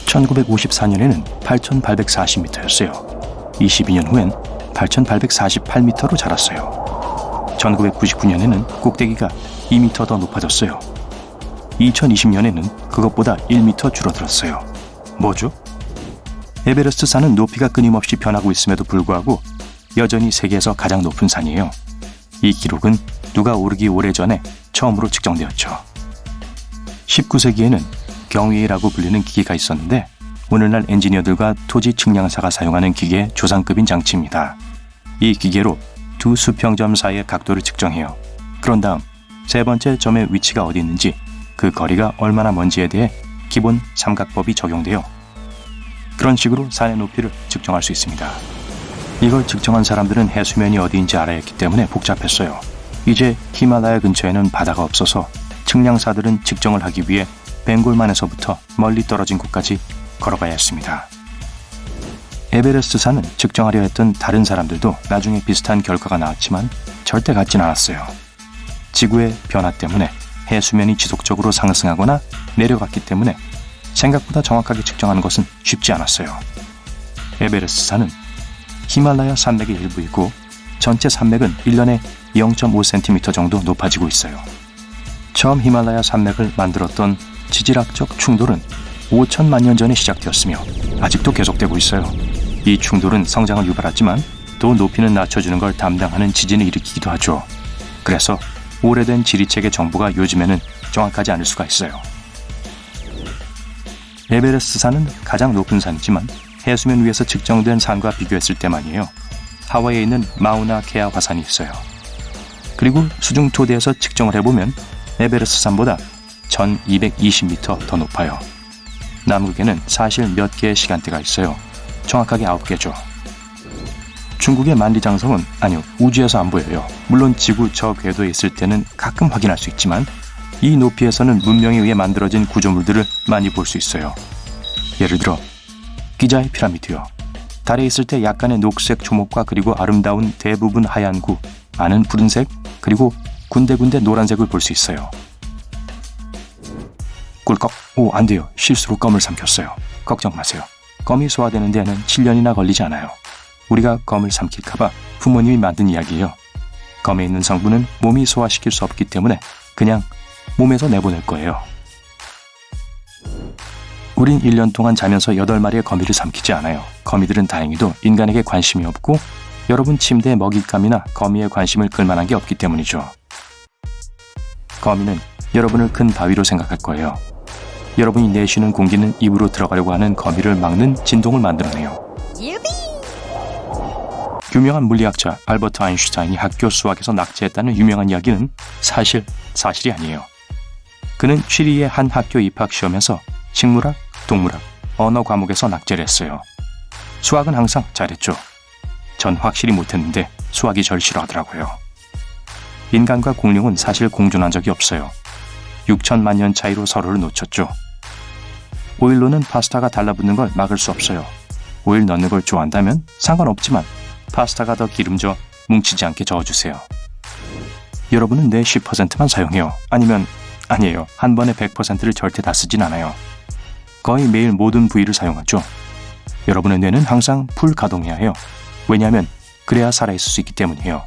1954년에는 8,840m였어요. 22년 후엔 8,848m로 자랐어요. 1999년에는 꼭대기가 2m 더 높아졌어요. 2020년에는 그것보다 1m 줄어들었어요. 뭐죠? 에베레스트 산은 높이가 끊임없이 변하고 있음에도 불구하고 여전히 세계에서 가장 높은 산이에요. 이 기록은 누가 오르기 오래전에 처음으로 측정되었죠. 19세기에는 경위라고 불리는 기계가 있었는데 오늘날 엔지니어들과 토지 측량사가 사용하는 기계의 조상급인 장치입니다. 이 기계로 두 수평점 사이의 각도를 측정해요. 그런 다음 세 번째 점의 위치가 어디 있는지 그 거리가 얼마나 먼지에 대해 기본 삼각법이 적용돼요. 그런 식으로 산의 높이를 측정할 수 있습니다. 이걸 측정한 사람들은 해수면이 어디인지 알아야 했기 때문에 복잡했어요. 이제 히말라야 근처에는 바다가 없어서 측량사들은 측정을 하기 위해 벵골만에서부터 멀리 떨어진 곳까지 걸어가야 했습니다. 에베레스트 산은 측정하려 했던 다른 사람들도 나중에 비슷한 결과가 나왔지만 절대 같진 않았어요. 지구의 변화 때문에 해수면이 지속적으로 상승하거나 내려갔기 때문에 생각보다 정확하게 측정하는 것은 쉽지 않았어요. 에베레스트 산은 히말라야 산맥의 일부이고 전체 산맥은 1년에 0.5cm 정도 높아지고 있어요. 처음 히말라야 산맥을 만들었던 지질학적 충돌은 5천만 년 전에 시작되었으며 아직도 계속되고 있어요. 이 충돌은 성장을 유발하지만 또 높이는 낮춰주는 걸 담당하는 지진을 일으키기도 하죠. 그래서 오래된 지리책의 정보가 요즘에는 정확하지 않을 수가 있어요. 에베레스트 산은 가장 높은 산이지만 해수면 위에서 측정된 산과 비교했을 때만이에요. 하와이에 있는 마우나 케아 화산이 있어요. 그리고 수중 토대에서 측정을 해보면 에베레스트 산보다 1220m 더 높아요. 남극에는 사실 몇 개의 시간대가 있어요. 정확하게 9개죠. 중국의 만리장성은 우주에서 안 보여요. 물론 지구 저 궤도에 있을 때는 가끔 확인할 수 있지만 이 높이에서는 문명에 의해 만들어진 구조물들을 많이 볼 수 있어요. 예를 들어 기자의 피라미드요. 달에 있을 때 약간의 녹색 초목과 그리고 아름다운 대부분 하얀 구, 안은 푸른색, 그리고 군데군데 노란색을 볼 수 있어요. 꿀꺽. 안 돼요. 실수로 껌을 삼켰어요. 걱정 마세요. 껌이 소화되는 데에는 7년이나 걸리지 않아요. 우리가 껌을 삼킬까봐 부모님이 만든 이야기예요. 껌에 있는 성분은 몸이 소화시킬 수 없기 때문에 그냥 몸에서 내보낼 거예요. 우린 1년 동안 자면서 8마리의 거미를 삼키지 않아요. 거미들은 다행히도 인간에게 관심이 없고 여러분 침대의 먹잇감이나 거미의 관심을 끌만한 게 없기 때문이죠. 거미는 여러분을 큰 바위로 생각할 거예요. 여러분이 내쉬는 공기는 입으로 들어가려고 하는 거미를 막는 진동을 만들어내요. 유명한 물리학자 알버트 아인슈타인이 학교 수학에서 낙제했다는 유명한 이야기는 사실이 아니에요. 그는 취리의 한 학교 입학 시험에서 식물학, 동물학, 언어 과목에서 낙제를 했어요. 수학은 항상 잘했죠. 전 확실히 못했는데 수학이 절 싫어하더라고요. 인간과 공룡은 사실 공존한 적이 없어요. 6천만 년 차이로 서로를 놓쳤죠. 오일로는 파스타가 달라붙는 걸 막을 수 없어요. 오일 넣는 걸 좋아한다면 상관없지만 파스타가 더 기름져 뭉치지 않게 저어주세요. 여러분은 내 10%만 사용해요. 아니에요. 한 번에 100%를 절대 다 쓰진 않아요. 거의 매일 모든 부위를 사용하죠. 여러분의 뇌는 항상 풀 가동해야 해요. 왜냐하면 그래야 살아있을 수 있기 때문이에요.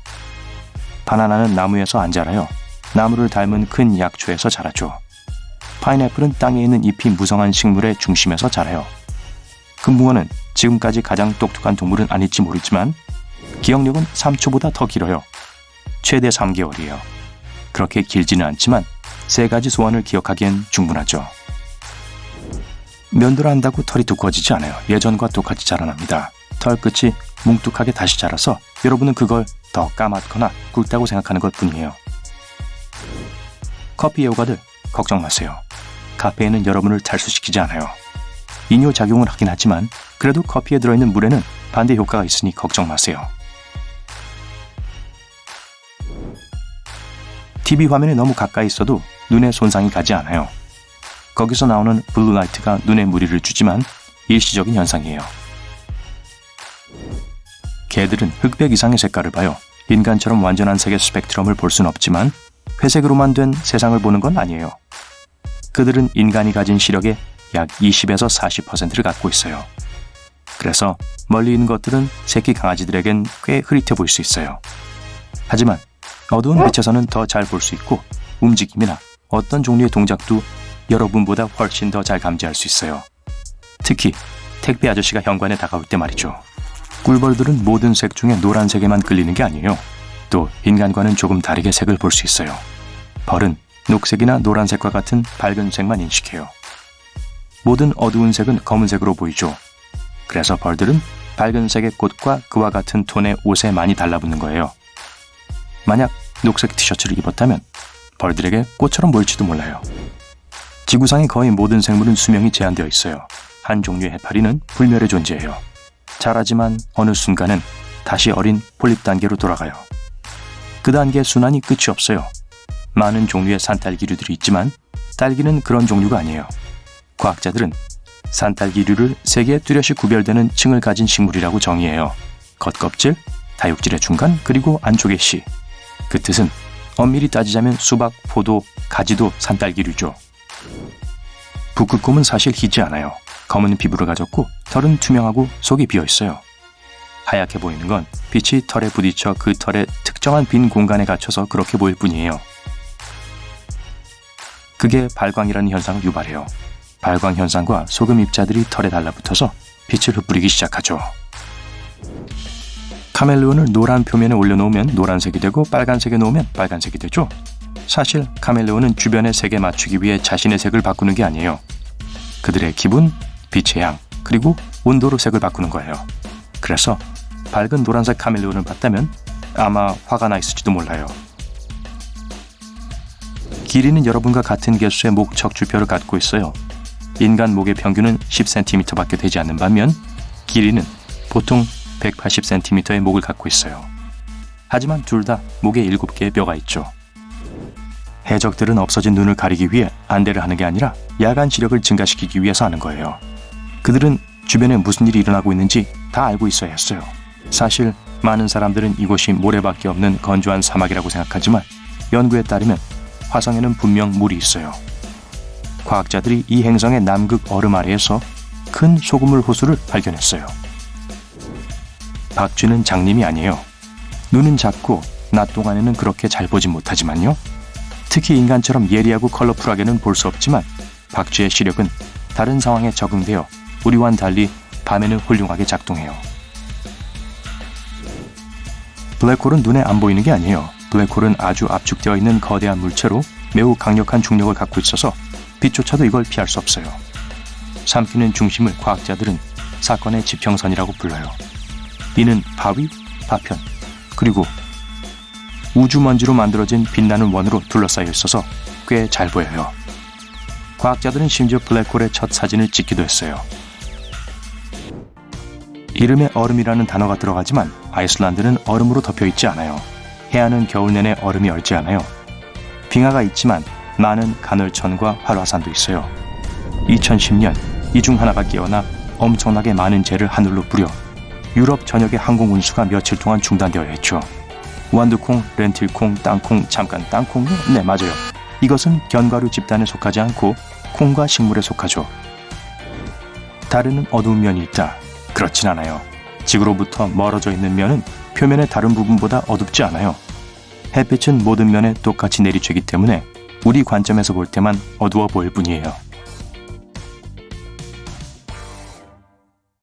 바나나는 나무에서 안 자라요. 나무를 닮은 큰 약초에서 자라죠. 파인애플은 땅에 있는 잎이 무성한 식물의 중심에서 자라요. 금붕어는 지금까지 가장 똑똑한 동물은 아닐지 모르지만 기억력은 3초보다 더 길어요. 최대 3개월이에요. 그렇게 길지는 않지만 3가지 소원을 기억하기엔 충분하죠. 면도를 한다고 털이 두꺼워지지 않아요. 예전과 똑같이 자라납니다. 털 끝이 뭉툭하게 다시 자라서 여러분은 그걸 더 까맣거나 굵다고 생각하는 것 뿐이에요. 커피 애호가들 걱정 마세요. 카페인은 여러분을 탈수시키지 않아요. 이뇨작용을 하긴 하지만 그래도 커피에 들어있는 물에는 반대 효과가 있으니 걱정 마세요. TV 화면에 너무 가까이 있어도 눈에 손상이 가지 않아요. 거기서 나오는 블루라이트가 눈에 무리를 주지만 일시적인 현상이에요. 개들은 흑백 이상의 색깔을 봐요. 인간처럼 완전한 색의 스펙트럼을 볼 수는 없지만 회색으로만 된 세상을 보는 건 아니에요. 그들은 인간이 가진 시력의 약 20에서 40%를 갖고 있어요. 그래서 멀리 있는 것들은 새끼 강아지들에겐 꽤 흐릿해 보일 수 있어요. 하지만 어두운 빛에서는 더 잘 볼 수 있고 움직임이나 어떤 종류의 동작도 여러분보다 훨씬 더 잘 감지할 수 있어요. 특히 택배 아저씨가 현관에 다가올 때 말이죠. 꿀벌들은 모든 색 중에 노란색에만 끌리는 게 아니에요. 또 인간과는 조금 다르게 색을 볼 수 있어요. 벌은 녹색이나 노란색과 같은 밝은 색만 인식해요. 모든 어두운 색은 검은색으로 보이죠. 그래서 벌들은 밝은 색의 꽃과 그와 같은 톤의 옷에 많이 달라붙는 거예요. 만약 녹색 티셔츠를 입었다면 벌들에게 꽃처럼 보일지도 몰라요. 지구상의 거의 모든 생물은 수명이 제한되어 있어요. 한 종류의 해파리는 불멸의 존재예요. 자라지만 어느 순간은 다시 어린 폴립 단계로 돌아가요. 그 단계의 순환이 끝이 없어요. 많은 종류의 산딸기류들이 있지만 딸기는 그런 종류가 아니에요. 과학자들은 산딸기류를 세 개의 뚜렷이 구별되는 층을 가진 식물이라고 정의해요. 겉껍질, 다육질의 중간, 그리고 안쪽의 씨. 그 뜻은 엄밀히 따지자면 수박, 포도, 가지도 산딸기류죠. 북극곰은 사실 희지 않아요. 검은 피부를 가졌고 털은 투명하고 속이 비어있어요. 하얗게 보이는 건 빛이 털에 부딪혀 그 털의 특정한 빈 공간에 갇혀서 그렇게 보일 뿐이에요. 그게 발광이라는 현상을 유발해요. 발광 현상과 소금 입자들이 털에 달라붙어서 빛을 흩뿌리기 시작하죠. 카멜레온을 노란 표면에 올려놓으면 노란색이 되고 빨간색에 놓으면 빨간색이 되죠. 사실 카멜레온은 주변의 색에 맞추기 위해 자신의 색을 바꾸는 게 아니에요. 그들의 기분, 빛의 양, 그리고 온도로 색을 바꾸는 거예요. 그래서 밝은 노란색 카멜레온을 봤다면 아마 화가 나 있을지도 몰라요. 길이는 여러분과 같은 개수의 목 척추뼈를 갖고 있어요. 인간 목의 평균은 10cm밖에 되지 않는 반면 길이는 보통 180cm의 목을 갖고 있어요. 하지만 둘 다 목에 7개의 뼈가 있죠. 해적들은 없어진 눈을 가리기 위해 안대를 하는 게 아니라 야간 시력을 증가시키기 위해서 하는 거예요. 그들은 주변에 무슨 일이 일어나고 있는지 다 알고 있어야 했어요. 사실 많은 사람들은 이곳이 모래밖에 없는 건조한 사막이라고 생각하지만 연구에 따르면 화성에는 분명 물이 있어요. 과학자들이 이 행성의 남극 얼음 아래에서 큰 소금물 호수를 발견했어요. 박쥐는 장님이 아니에요. 눈은 작고 낮 동안에는 그렇게 잘 보진 못하지만요. 특히 인간처럼 예리하고 컬러풀하게는 볼 수 없지만 박쥐의 시력은 다른 상황에 적응되어 우리와는 달리 밤에는 훌륭하게 작동해요. 블랙홀은 눈에 안 보이는 게 아니에요. 블랙홀은 아주 압축되어 있는 거대한 물체로 매우 강력한 중력을 갖고 있어서 빛조차도 이걸 피할 수 없어요. 삼키는 중심을 과학자들은 사건의 지평선이라고 불러요. 이는 바위, 파편, 그리고 우주먼지로 만들어진 빛나는 원으로 둘러싸여 있어서 꽤 잘 보여요. 과학자들은 심지어 블랙홀의 첫 사진을 찍기도 했어요. 이름에 얼음이라는 단어가 들어가지만 아이슬란드는 얼음으로 덮여있지 않아요. 해안은 겨울 내내 얼음이 얼지 않아요. 빙하가 있지만 많은 간헐천과 활화산도 있어요. 2010년 이 중 하나가 깨어나 엄청나게 많은 재를 하늘로 뿌려 유럽 전역의 항공 운수가 며칠 동안 중단되어야 했죠. 완두콩, 렌틸콩, 땅콩, 잠깐 땅콩요? 네, 맞아요. 이것은 견과류 집단에 속하지 않고 콩과 식물에 속하죠. 달에는 어두운 면이 있다. 그렇진 않아요. 지구로부터 멀어져 있는 면은 표면의 다른 부분보다 어둡지 않아요. 햇빛은 모든 면에 똑같이 내리쬐기 때문에 우리 관점에서 볼 때만 어두워 보일 뿐이에요.